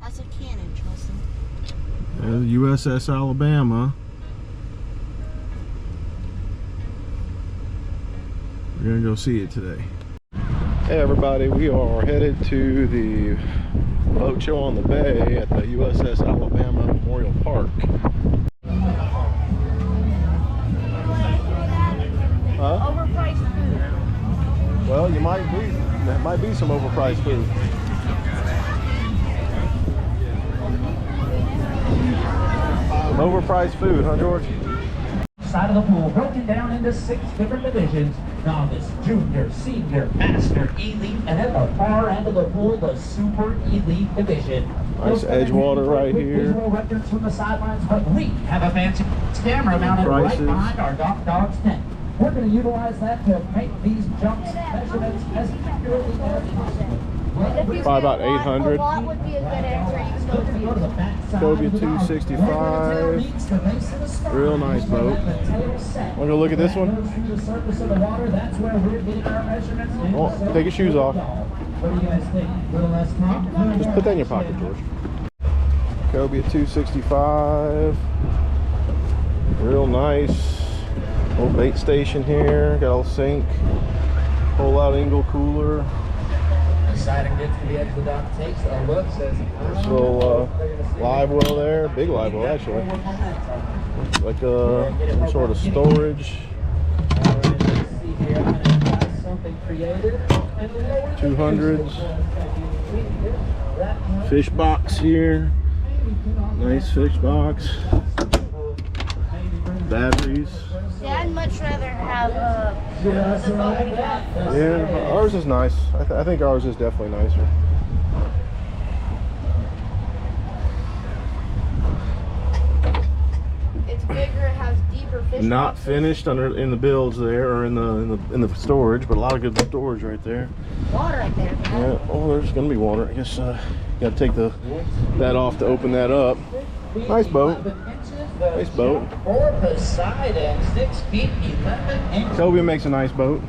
That's a cannon, Justin. There's USS Alabama. We're gonna go see it today. Hey everybody, we are headed to the boat show on the bay at the USS Alabama Memorial Park. Huh? Overpriced food. Well, there might be some overpriced food. Some overpriced food, huh, George? Side of the pool broken down into 6 different divisions: novice, junior, senior, master, elite, and at the far end of the pool, the super elite division. Nice Edgewater right here. Visual records from the sidelines, but we have a fancy camera mounted right behind our Dog's tent. We're going to utilize that to make these jumps measurements as accurately as possible. Probably about 800. A lot would be a good answer. You can go to the Cobia 265. Real nice boat. Want to go look at this one? Oh, take your shoes off. Just put that in your pocket, George. Cobia 265. Real nice. Little bait station here. Got a little sink. Pull out angle cooler. Deciding gets to the edge of the dock, takes a look, says, This little live well there, big live well actually. Like some sort of storage. 200s. Fish box here. Nice fish box. Batteries. Yeah, I'd much rather have the boat we got. Yeah, ours is nice. I think ours is definitely nicer. It's bigger, it has deeper fish Not boxes. finished in the builds there, or in the storage, but a lot of good storage right there. Water right there. Yeah. Oh, there's gonna be water. I guess gotta take that off to open that up. Nice boat. Nice boat. Cobia makes a nice boat.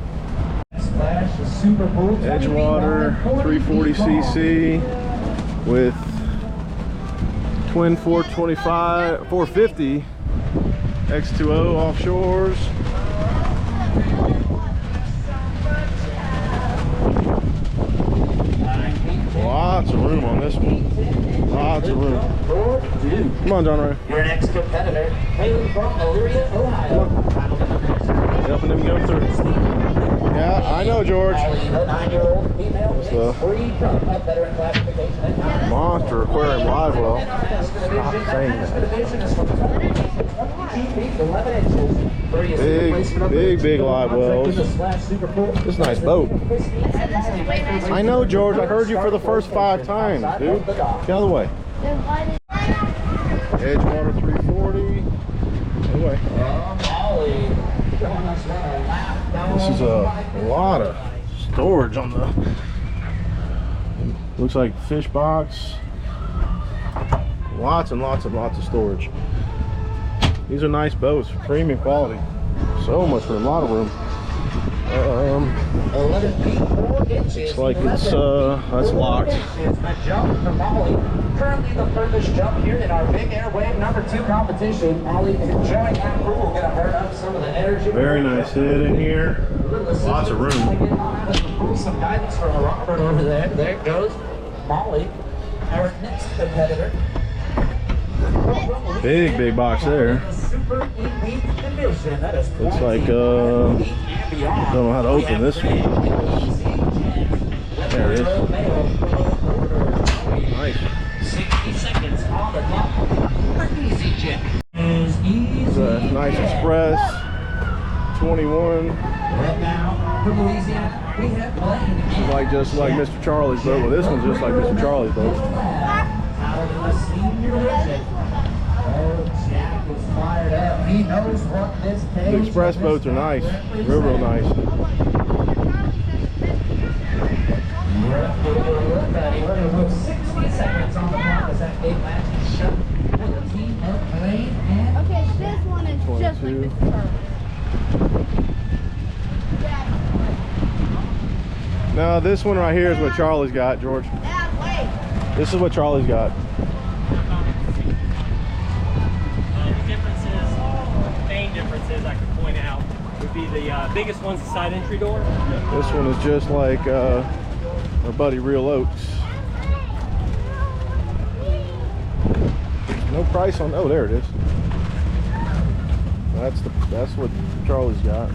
Edgewater 340cc with twin 450 X2O offshores. Lots of room on this one. Lots of room. Come on, John Ray. Your next competitor, hailing from Elyria, Ohio. Helping him go through. Yeah, I know, George. The 9-year-old female It's the free from a veteran classification at time. Monster Aquarium Live Well. Stop saying that. Division is from 22 feet 11 inches. Big live wells. This is a nice boat. I know, George. I heard you for the first 5 times, dude. Get out of the way. Edgewater 340. Anyway. This is a lot of storage on the. Looks like fish box. Lots and lots of storage. These are nice boats, premium quality. So much room, a lot of room. 11 feet 4 inches. Looks like it's that's locked. Currently the furthest jump here in our big airwave number 2 competition. Molly enjoying that pool. We're gonna burn up some of the energy. Very nice hit in here. Lots of room. Some guidance from Robert over there. There it goes. Molly, our next competitor. Big box there. Looks like don't know how to open this one. There it is. Nice. 60 seconds on the clock. Easy check. It's a nice Express 21. Right now, from Louisiana, we have Blaine. Just like Mr. Charlie's boat. Well, this one's just like Mr. Charlie's boat. Out of the senior division. Oh, Jack is fired up. He knows what this takes. The Express boats are nice. Real nice. We're going to put 60 seconds on the clock as that gate latch is shut for the team of Blaine and Okay, this one is just like 22. Mr. Pearl. Now this one right here is what Charlie's got, George. Dad, wait. This is what Charlie's got. Main differences I could point out would be the biggest one's the side entry door. This one is just like our buddy Real Oaks. No price on. Oh, there it is. That's what Charlie's got.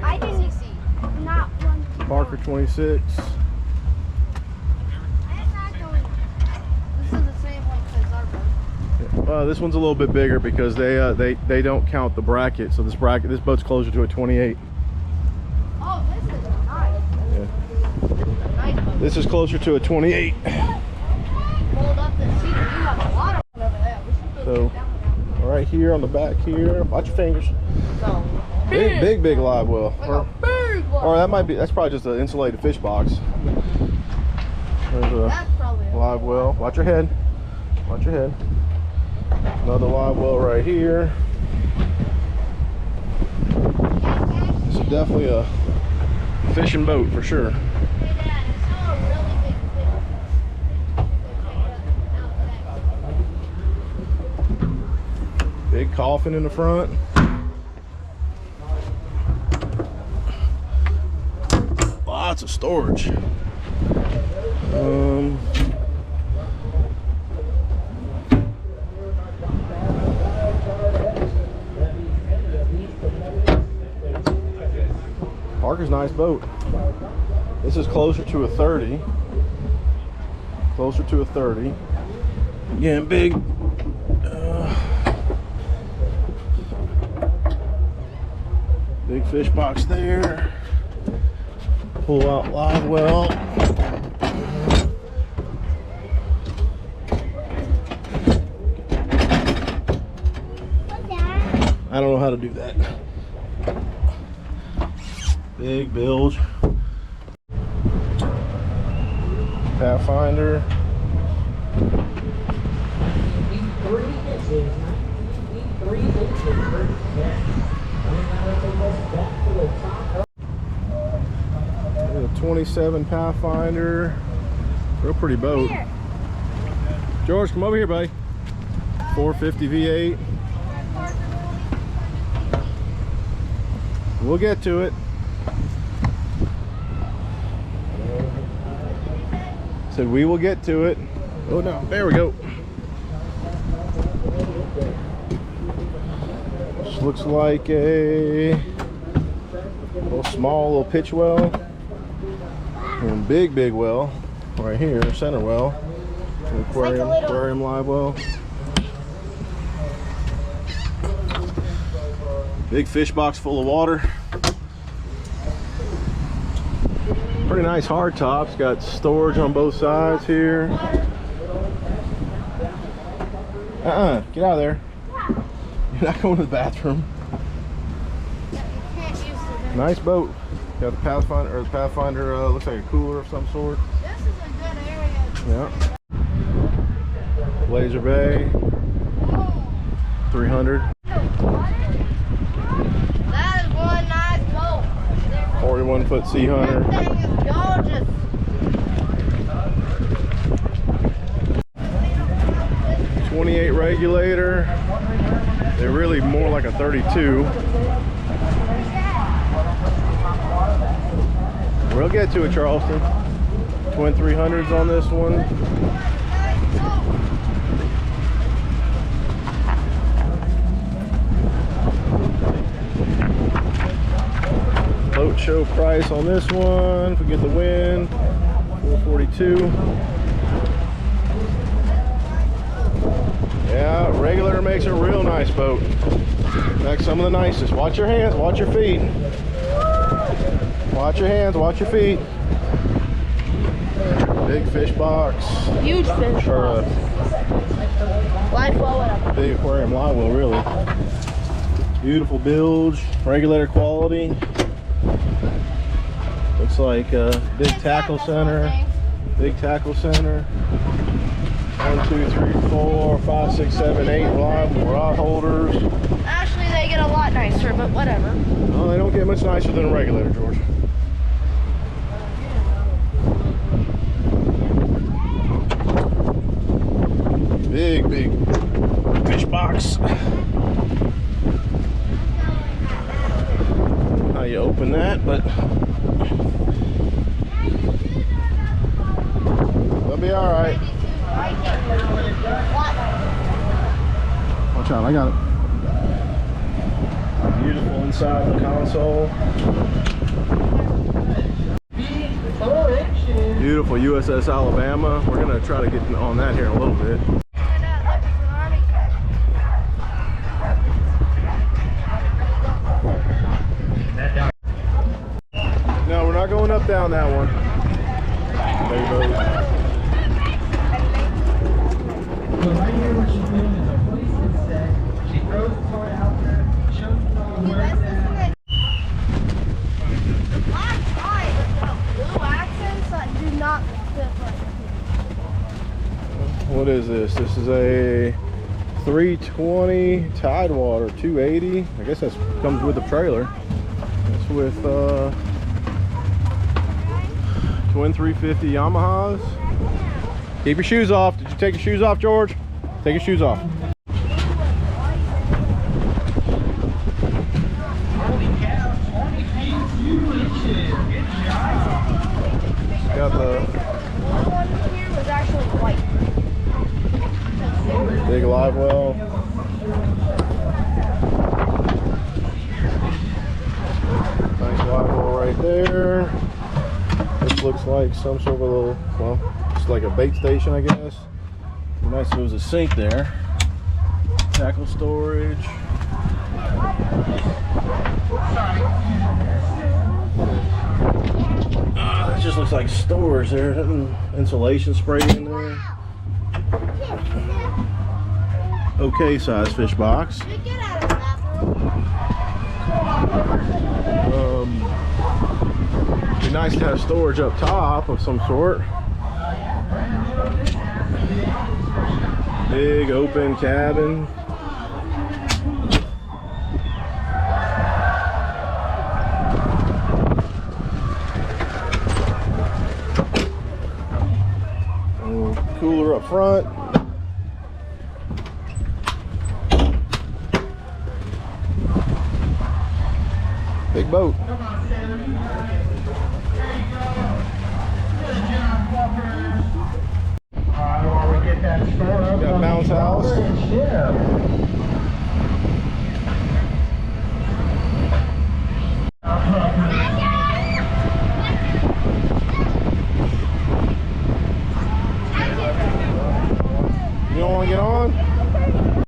I didn't see. Not one. Parker 26. This is the same one as our boat. This one's a little bit bigger because they don't count the bracket. So this boat's closer to a 28. Oh, this is nice. Yeah. Nice boat. This is closer to a 28. Fold up the seat. You have a lot of one over there. We should put So it down there. right here on the back here, watch your fingers. No. Big live well. Like a big one. Or that's probably just an insulated fish box. There's a That's probably it. live well. Watch your head. Watch your head. Another live well right here. This is definitely a fishing boat for sure. Hey, Dad, I saw a really big fish. Big coffin in the front. Lots of storage. Parker's nice boat. This is closer to a 30. Closer to a 30. Again, big. Big fish box there. Pull out live well. I don't know how to do that. Big bilge. Pathfinder. A 27 Pathfinder. Real pretty boat. George, come over here, buddy. 450 V8. We'll get to it. Said we will get to it. Oh no, there we go. This looks like a little small little pitch well. And big well right here, center well. An aquarium live well. Big fish box full of water. Pretty nice hard tops. Got storage on both sides here. Get out of there. You're not going to the bathroom. Nice boat. Got the Pathfinder, or the Pathfinder looks like a cooler of some sort. This is a good area. Yeah. Laser Bay. 300. That is one nice boat. 41-foot Sea Hunter. That thing is gorgeous. 28 regulator. They're really more like a 32. We'll get to it, Charleston. Twin 300s on this one. Boat show price on this one, forget the wind, 442. Yeah, regulator makes a real nice boat. In fact, some of the nicest. Watch your hands, watch your feet. Watch your hands, watch your feet. Big fish box. Huge fish box. Live well, whatever. Big aquarium live well, really. Beautiful bilge, regulator quality. Looks like a big tackle center. Big tackle center. 1, 2, 3, 4, 5, 6, 7, 8 rod holders. Actually, they get a lot nicer, but whatever. No, they don't get much nicer than a regulator, George. big fish box. How you open that, but that'll be all right. Watch out, I got it. Beautiful inside the console. Beautiful USS Alabama. We're gonna try to get on that here in a little bit. No, we're not going up down that one. So right here what she's doing is a policeman set. She throws the toy out there, shows the dog where it's at. Blue accents that do not fit right. What is this? This is a 320 Tidewater 280. I guess that comes with the trailer. It's with twin 350 Yamahas. Keep your shoes off. Did you take your shoes off, George? Take your shoes off. Got the one here was actually white. big live well. Nice live well right there. This looks like some sort of a little, well, it's like a bait station, I guess. Nice, there was a sink there. Tackle storage. It just looks like storage there. Insulation sprayed in there. Okay size fish box. Get out of the bathroom. Be nice to have storage up top of some sort. Big open cabin. Cooler up front. Big boat. Got bounce house. You don't want to get on?